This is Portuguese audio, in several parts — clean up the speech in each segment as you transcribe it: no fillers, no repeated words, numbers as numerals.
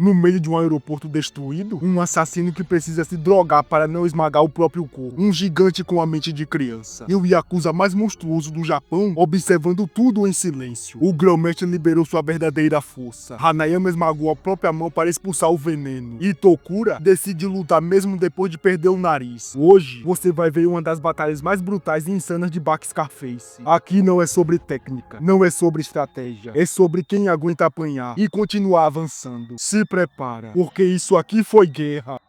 No meio de um aeroporto destruído, um assassino que precisa se drogar para não esmagar o próprio corpo. Um gigante com a mente de criança. E o Yakuza mais monstruoso do Japão, observando tudo em silêncio. O Grão-Mestre liberou sua verdadeira força. Hanayama esmagou a própria mão para expulsar o veneno. E Tokura decide lutar mesmo depois de perder o nariz. Hoje, você vai ver uma das batalhas mais brutais e insanas de Baki Scarface. Aqui não é sobre técnica, não é sobre estratégia, é sobre quem aguenta apanhar e continuar avançando. Se prepara, porque isso aqui foi guerra.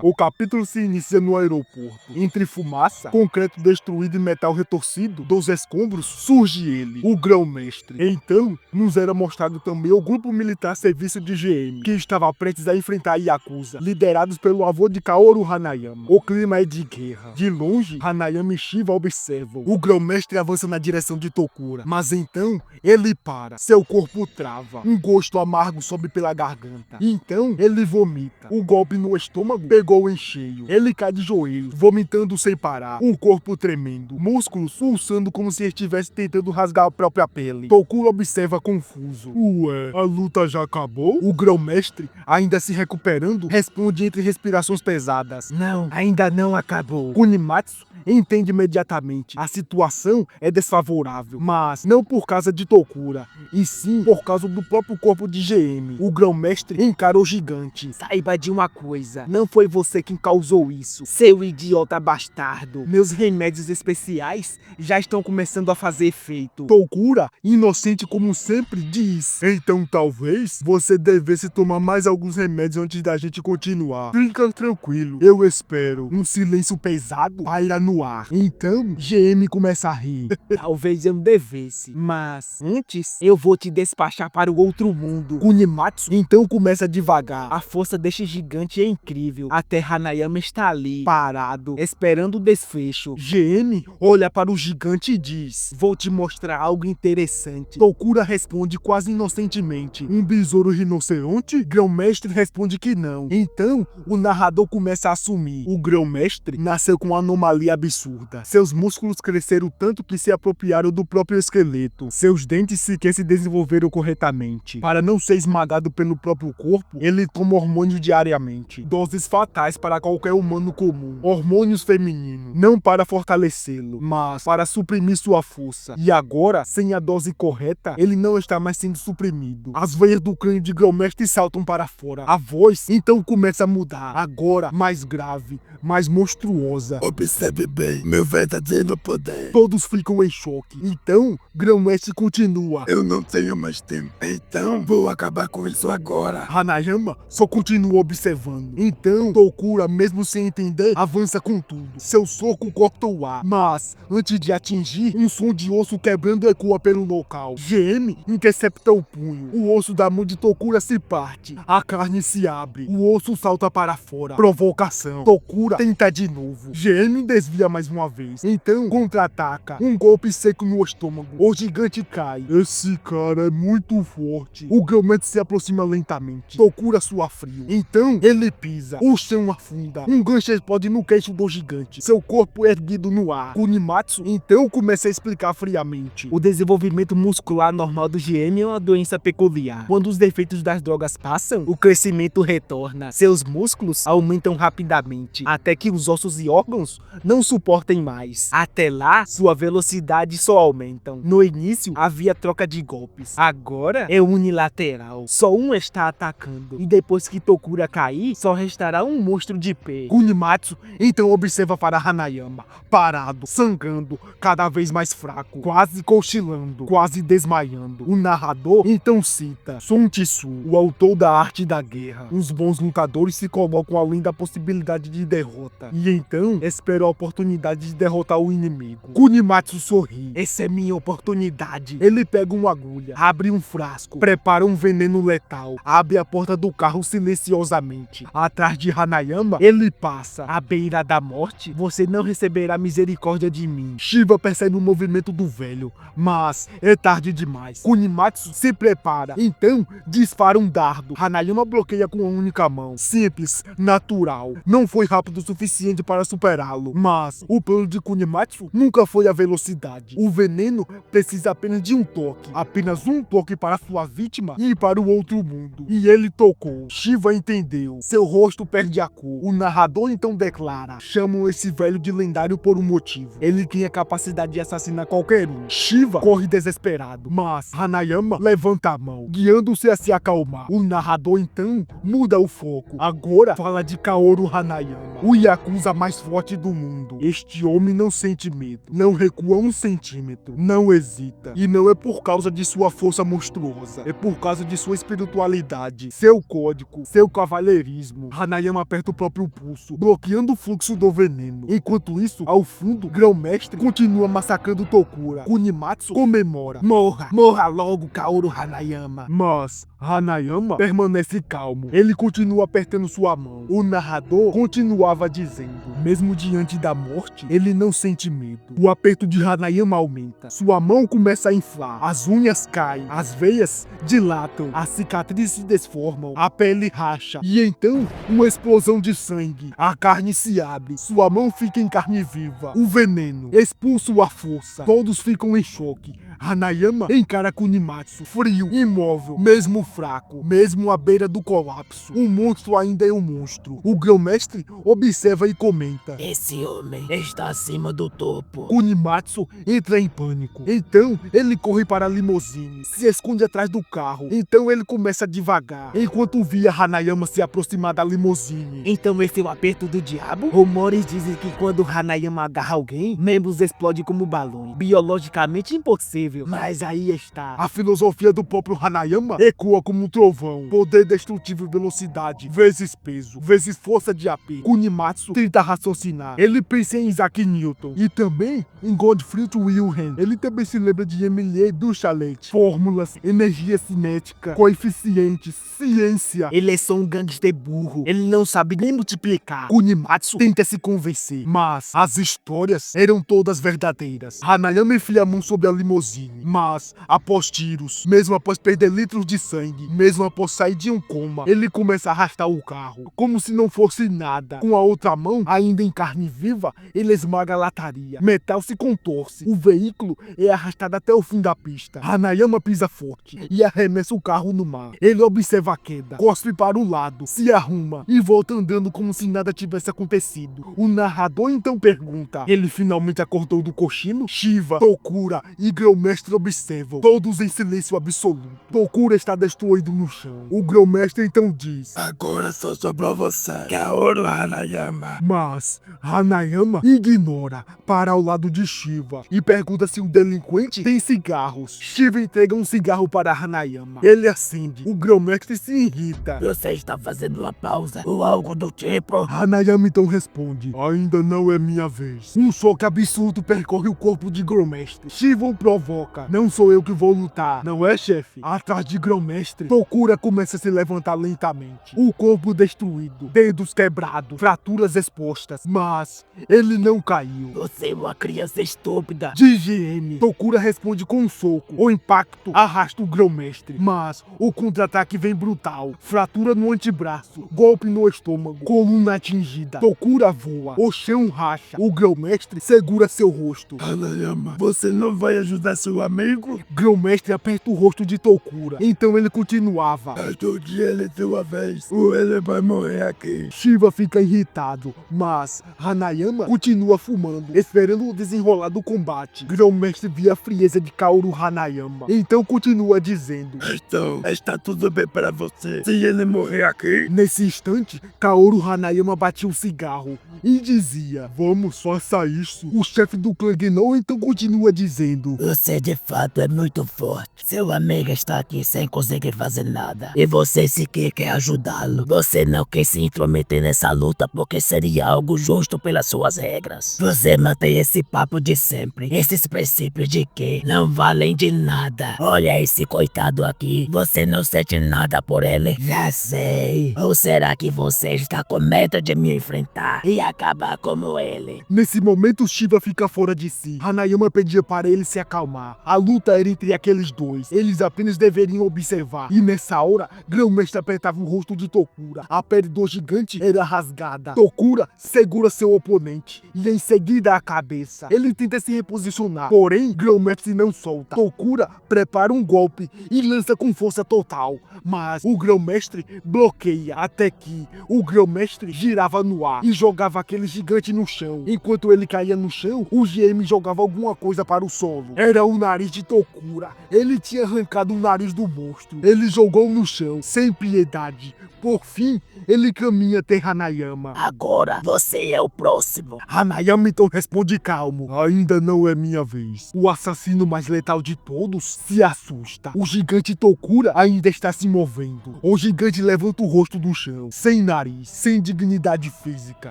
O capítulo se inicia no aeroporto. Entre fumaça, concreto destruído e metal retorcido, dos escombros surge ele, o Grão-Mestre. Então, nos era mostrado também o grupo militar serviço de GM, que estava prestes a enfrentar Yakuza, liderados pelo avô de Kaoru Hanayama. O clima é de guerra. De longe, Hanayama e Shiva observam. O Grão-Mestre avança na direção de Tokura, mas então, ele para. Seu corpo trava. Um gosto amargo sobe pela garganta. Então, ele vomita. O golpe no estômago pegou em cheio. Ele cai de joelhos, vomitando sem parar, o corpo tremendo, músculos pulsando como se estivesse tentando rasgar a própria pele. Tokuro observa confuso. Ué, a luta já acabou? O Grão-Mestre, ainda se recuperando, responde entre respirações pesadas. Não, ainda não acabou. Kunimatsu entende imediatamente. A situação é desfavorável, mas não por causa de Tokura, e sim por causa do próprio corpo de GM. O Grão-Mestre encara o gigante. Saiba de uma coisa, não foi você quem causou isso, seu idiota bastardo. Meus remédios especiais já estão começando a fazer efeito. Tokura, inocente como sempre, diz: então talvez você devesse tomar mais alguns remédios antes da gente continuar. Fica tranquilo, eu espero. Um silêncio pesado paira no ar. Então, GM começa a rir. Talvez eu devesse, mas antes eu vou te despachar para o outro mundo. Kunimatsu então começa devagar. A força deste gigante é incrível. Até Hanayama está ali, parado, esperando o desfecho. GM olha para o gigante e diz: vou te mostrar algo interessante. Tokura responde quase inocentemente: um besouro rinoceronte? Grão-Mestre responde que não. Então, o narrador começa a assumir. O Grão-Mestre nasceu com uma anomalia absurda. Seus músculos cresceram tanto que se apropriaram do próprio esqueleto. Seus dentes sequer se desenvolveram corretamente. Para não ser esmagado pelo próprio corpo, ele toma hormônios diariamente. Doses fatais para qualquer humano comum. Hormônios femininos. Não para fortalecê-lo, mas para suprimir sua força. E agora, sem a dose correta, ele não está mais sendo suprimido. As veias do crânio de Grão-Mestre saltam para fora. A voz então começa a mudar. Agora, mais grave, mais monstruosa. Observe bem, meu verdadeiro poder. Todos ficam em choque. Então, Grão-Mestre continua: eu não tenho mais tempo. Então, vou acabar com isso agora. Hanayama só continua observando. Então, Tokura, mesmo sem entender, avança com tudo. Seu soco corta o ar, mas, antes de atingir, um som de osso quebrando ecoa pelo local. GM intercepta o punho. O osso da mão de Tokura se parte. A carne se abre. O osso salta para fora. Provocação. Tokura tenta de novo. GM desvia mais uma vez. Então, contra-ataca. Um golpe seco no estômago. O gigante cai. Esse cara é muito forte. O Grão-Mestre se aproxima lentamente. Tokura sua frio. Então, ele pisa. O chão afunda. Um gancho explode no queixo do gigante. Seu corpo é erguido no ar. Kunimatsu então começa a explicar friamente. O desenvolvimento muscular normal do GM é uma doença peculiar. Quando os defeitos das drogas passam, o crescimento retorna. Seus músculos aumentam rapidamente, até que os ossos e órgãos não suportem mais. Até lá, sua velocidade só aumentam. No início, havia troca de golpes. Agora, é unilateral. Só um está atacando. E depois que Tokura cair, só restará um monstro de pé. Kunimatsu então observa para Hanayama, parado, sangrando, cada vez mais fraco, quase cochilando, quase desmaiando. O narrador então cita Sun Tzu, o autor da arte da guerra. Os bons lutadores se colocam além da possibilidade de derrota, e então esperam a oportunidade de derrotar o inimigo. Kunimatsu sorri. Essa é minha oportunidade. Ele pega uma agulha, abre um frasco, prepara um veneno letal, abre a porta do carro silenciosamente. Atrás de Hanayama Hanayama, ele passa à beira da morte, você não receberá misericórdia de mim. Shiva percebe o movimento do velho, mas é tarde demais. Kunimatsu se prepara, então dispara um dardo. Hanayama bloqueia com a única mão. Simples, natural. Não foi rápido o suficiente para superá-lo, mas o plano de Kunimatsu nunca foi a velocidade. O veneno precisa apenas de um toque, apenas um toque para sua vítima e ir para o outro mundo. E ele tocou. Shiva entendeu. Seu rosto perde a cor. O narrador então declara: chamam esse velho de lendário por um motivo. Ele tem a capacidade de assassinar qualquer um. Shiva corre desesperado, mas Hanayama levanta a mão, guiando-se a se acalmar. O narrador então muda o foco. Agora fala de Kaoru Hanayama, o Yakuza mais forte do mundo. Este homem não sente medo, não recua um centímetro, não hesita. E não é por causa de sua força monstruosa, é por causa de sua espiritualidade, seu código, seu cavalheirismo. Hanayama aperta o próprio pulso, bloqueando o fluxo do veneno. Enquanto isso, ao fundo, Grão-Mestre continua massacrando Tokura. Kunimatsu comemora: morra, morra logo, Kaoru Hanayama. Mas Hanayama permanece calmo. Ele continua apertando sua mão. O narrador continuava dizendo: mesmo diante da morte, ele não sente medo. O aperto de Hanayama aumenta. Sua mão começa a inflar. As unhas caem. As veias dilatam. As cicatrizes se desformam. A pele racha. E então, uma explosão de sangue. A carne se abre. Sua mão fica em carne viva. O veneno expulsa a força. Todos ficam em choque. Hanayama encara Kunimatsu, frio, imóvel, mesmo fraco, mesmo à beira do colapso. Um monstro ainda é um monstro. O Grão-Mestre observa e comenta: esse homem está acima do topo. Kunimatsu entra em pânico. Então ele corre para a limusine, se esconde atrás do carro. Então ele começa devagar, enquanto via Hanayama se aproximar da limusine. Então esse é o aperto do diabo? Rumores dizem que quando Hanayama agarra alguém, membros explodem como balões. Biologicamente impossível, mas aí está. A filosofia do próprio Hanayama ecoa como um trovão. Poder destrutivo, velocidade, vezes peso, vezes força de AP. Kunimatsu tenta raciocinar. Ele pensa em Isaac Newton e também em Gottfried Wilhelm. Ele também se lembra de Emile Duchalet. Fórmulas, energia cinética, coeficientes, ciência. Ele é só um gangster burro. Ele não sabe nem multiplicar. Kunimatsu tenta se convencer, mas as histórias eram todas verdadeiras. Hanayama enfia a mão sobre a limusine, mas após tiros, mesmo após perder litros de sangue, mesmo após sair de um coma, ele começa a arrastar o carro, como se não fosse nada. Com a outra mão, ainda em carne viva, ele esmaga a lataria. Metal se contorce. O veículo é arrastado até o fim da pista. Hanayama pisa forte e arremessa o carro no mar. Ele observa a queda, cospe para o lado, se arruma e volta andando como se nada tivesse acontecido. O narrador então pergunta: ele finalmente acordou do cochilo? Shiva, Tokura e Grão-Mestre observam, todos em silêncio absoluto. Tokura está destruído no chão. O Grão-Mestre então diz: agora só sobrou você, Kaoru Hanayama. Mas Hanayama ignora, para ao lado de Shiva e pergunta se o delinquente tem cigarros. Shiva entrega um cigarro para Hanayama. Ele acende. O Grão-Mestre se irrita. Você está fazendo uma pausa ou algo do tipo? Hanayama então responde: ainda não é minha vez. Um choque absurdo percorre o corpo de Grão-Mestre. Shiva o provoca: não sou eu que vou lutar, não é, chefe? Atrás de Grão-Mestre, Tokura começa a se levantar lentamente. O corpo destruído, dedos quebrados, fraturas expostas, mas ele não caiu. Você é uma criança estúpida. De higiene, Tokura responde com um soco. O impacto arrasta o Grão-Mestre, mas o contra-ataque vem brutal. Fratura no antebraço, golpe no estômago, coluna atingida. Tokura voa, o chão racha. O Grão-Mestre segura seu rosto. Hanayama, você não vai ajudar seu amigo? Grão-Mestre aperta o rosto de Tokura. Então ele continuava: ajude ele de uma vez, ou ele vai morrer aqui. Shiva fica irritado, mas Hanayama continua fumando, esperando o desenrolar do combate. Grão-Mestre via a frieza de Kaoru Hanayama, então continua dizendo: então, está tudo bem para você se ele morrer aqui? Nesse instante, Kaoru Hanayama batia um cigarro e dizia: vamos, faça isso. O chefe do clã Genou então continua dizendo: você de fato é muito forte. Seu amigo está aqui sem conseguir consegue fazer nada. E você sequer quer ajudá-lo. Você não quer se intrometer nessa luta porque seria algo justo pelas suas regras. Você mantém esse papo de sempre. Esses princípios de que não valem de nada. Olha esse coitado aqui. Você não sente nada por ele? Já sei. Ou será que você está com medo de me enfrentar e acabar como ele? Nesse momento, Shiva fica fora de si. Hanayama pedia para ele se acalmar. A luta era entre aqueles dois. Eles apenas deveriam observar. E nessa hora, Grão-Mestre apertava o rosto de Tokura. A pele do gigante era rasgada. Tokura segura seu oponente e em seguida a cabeça. Ele tenta se reposicionar, porém Grão-Mestre não solta. Tokura prepara um golpe e lança com força total, mas o Grão-Mestre bloqueia até que o Grão-Mestre girava no ar e jogava aquele gigante no chão. Enquanto ele caía no chão, o GM jogava alguma coisa para o solo. Era o nariz de Tokura. Ele tinha arrancado o nariz do monstro. Ele jogou no chão, sem piedade. Por fim, ele caminha até Hanayama. Agora você é o próximo. Hanayama então responde calmo. Ainda não é minha vez. O assassino mais letal de todos se assusta. O gigante Tokura ainda está se movendo. O gigante levanta o rosto do chão, sem nariz, sem dignidade física,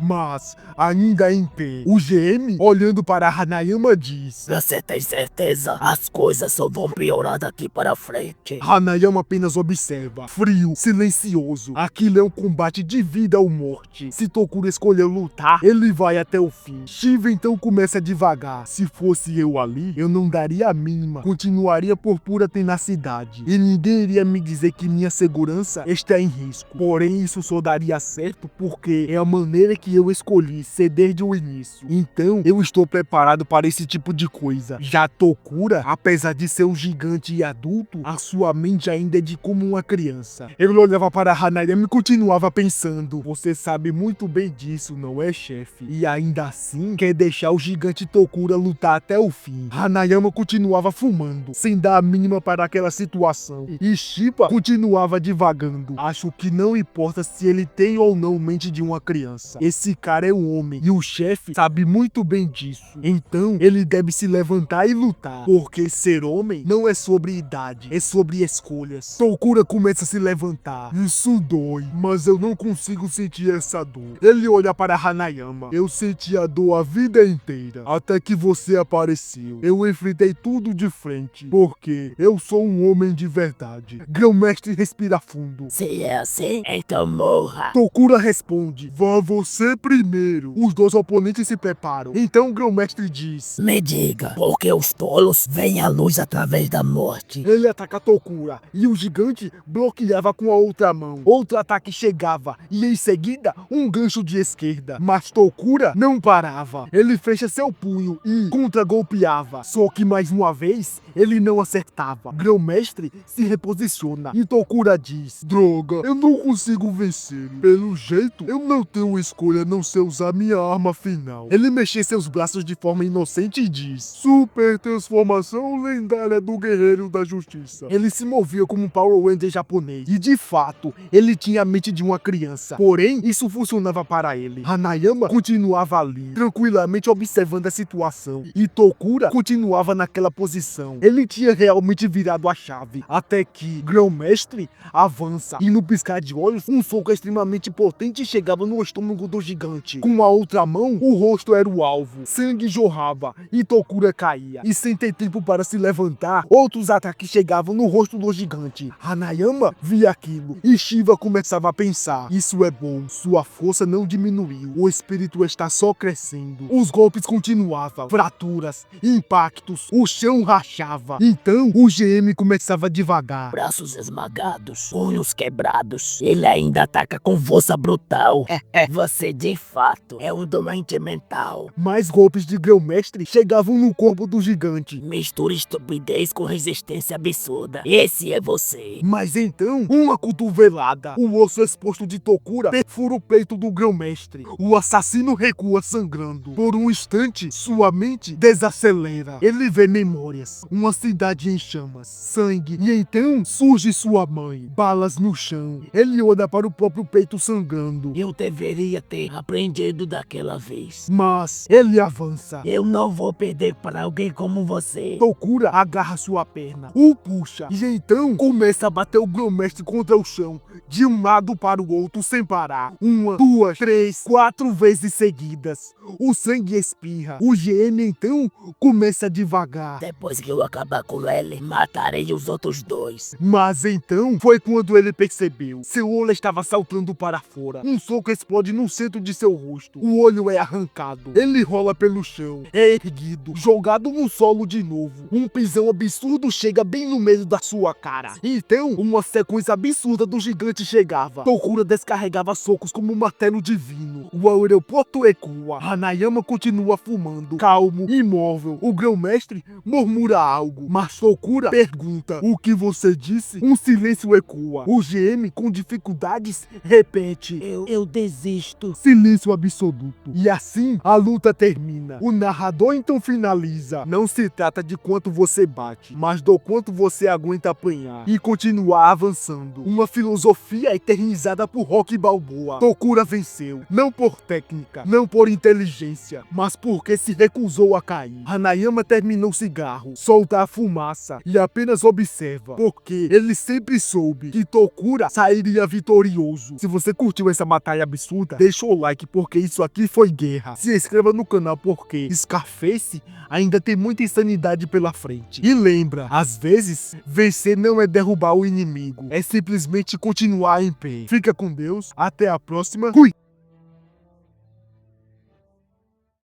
mas ainda em pé. O GM, olhando para Hanayama, diz: Você tem certeza? As coisas só vão piorar daqui para frente. Hanayama apenas observa, frio, silencioso. Aquilo é um combate de vida ou morte. Se Tokura escolher lutar, ele vai até o fim. Shiva então começa devagar. Se fosse eu ali, eu não daria a mínima. Continuaria por pura tenacidade. E ninguém iria me dizer que minha segurança está em risco. Porém, isso só daria certo porque é a maneira que eu escolhi ser desde o início. Então, eu estou preparado para esse tipo de coisa. Já Tokura, apesar de ser um gigante e adulto, a sua mente ainda é de como uma criança. Ele olhava para Hanayama e continuava pensando: você sabe muito bem disso, não é, chefe? E ainda assim, quer deixar o gigante Tokura lutar até o fim. Hanayama continuava fumando, sem dar a mínima para aquela situação. E Shiba continuava divagando. Acho que não importa se ele tem ou não mente de uma criança. Esse cara é um homem, e o chefe sabe muito bem disso. Então, ele deve se levantar e lutar. Porque ser homem não é sobre idade, é sobre escolhas. Tokura começa a se levantar. Isso dói, mas eu não consigo sentir essa dor. Ele olha para Hanayama. Eu senti a dor a vida inteira, até que você apareceu. Eu enfrentei tudo de frente, porque eu sou um homem de verdade. Grão-Mestre respira fundo. Se é assim, então morra. Tokura responde: vá você primeiro. Os dois oponentes se preparam. Então o Grão-Mestre diz: Me diga, por que os tolos veem a luz através da morte? ele ataca Tokura e o gigante bloqueava com a outra mão. Outro ataque chegava e em seguida um gancho de esquerda. Mas Tokura não parava. Ele fecha seu punho e contra-golpeava. Só que mais uma vez ele não acertava. Grão-Mestre se reposiciona e Tokura diz: droga, eu não consigo vencer. Pelo jeito, eu não tenho escolha a não ser usar minha arma final. Ele mexe seus braços de forma inocente e diz: super transformação lendária do Guerreiro da Justiça. Ele se movia como um Power Ranger japonês e de fato, ele tinha a mente de uma criança. Porém, isso funcionava para ele. Hanayama continuava ali, tranquilamente observando a situação. E Tokura continuava naquela posição. Ele tinha realmente virado a chave. Até que Grão-Mestre avança. E no piscar de olhos, um soco extremamente potente chegava no estômago do gigante. Com a outra mão, o rosto era o alvo. Sangue jorrava e Tokura caía. E sem ter tempo para se levantar, outros ataques chegavam no rosto do gigante. Hanayama via aquilo e Shiva começava a pensar: isso é bom, sua força não diminuiu, o espírito está só crescendo. Os golpes continuavam, fraturas, impactos, o chão rachava. Então o GM começava devagar. Braços esmagados, punhos quebrados. Ele ainda ataca com força brutal. Você de fato é um doente mental. Mais golpes de Grão-Mestre chegavam no corpo do gigante. Mistura estupidez com resistência absurda. Esse é você. Mas então, uma cotovelada. O osso exposto de Tokura perfura o peito do Grão-Mestre. O assassino recua sangrando. Por um instante, sua mente desacelera. Ele vê memórias. Uma cidade em chamas. Sangue. E então surge sua mãe. Balas no chão. Ele olha para o próprio peito sangrando. Eu deveria ter aprendido daquela vez. Mas ele avança. Eu não vou perder para alguém como você. Tokura agarra sua perna. O puxa. E então começa a bater o grão-mestre contra o chão, de um lado para o outro sem parar. 1, 2, 3, 4 vezes seguidas. O sangue espirra. O GM então começa devagar. Depois que eu acabar com ele, matarei os outros 2. Mas então foi quando ele percebeu. Seu olho estava saltando para fora. Um soco explode no centro de seu rosto. O olho é arrancado. Ele rola pelo chão. É erguido, jogado no solo de novo. Um pisão absurdo chega bem no meio da sua cara. Então, uma sequência absurda do gigante chegava. Tokura descarregava socos como um martelo divino. O aeroporto ecoa. Hanayama continua fumando, calmo, imóvel. O grão-mestre murmura algo, mas Tokura pergunta: o que você disse? Um silêncio ecoa. O GM, com dificuldades, repete: Eu desisto. silêncio absoluto. E assim, a luta termina. O narrador então finaliza: não se trata de quanto você bate, mas do quanto você aguenta apanhar e continuar avançando. Uma filosofia eternizada por Rocky Balboa. Tokura venceu, não por técnica, não por inteligência, mas porque se recusou a cair. Hanayama terminou o cigarro, solta a fumaça e apenas observa, porque ele sempre soube que Tokura sairia vitorioso. Se você curtiu essa batalha absurda, deixa o like, porque isso aqui foi guerra. Se inscreva no canal, porque Scarface ainda tem muita insanidade pela frente. E lembra, às vezes, vencer não é derrubar o inimigo, é simplesmente continuar em pé. Fica com Deus, até a próxima, fui!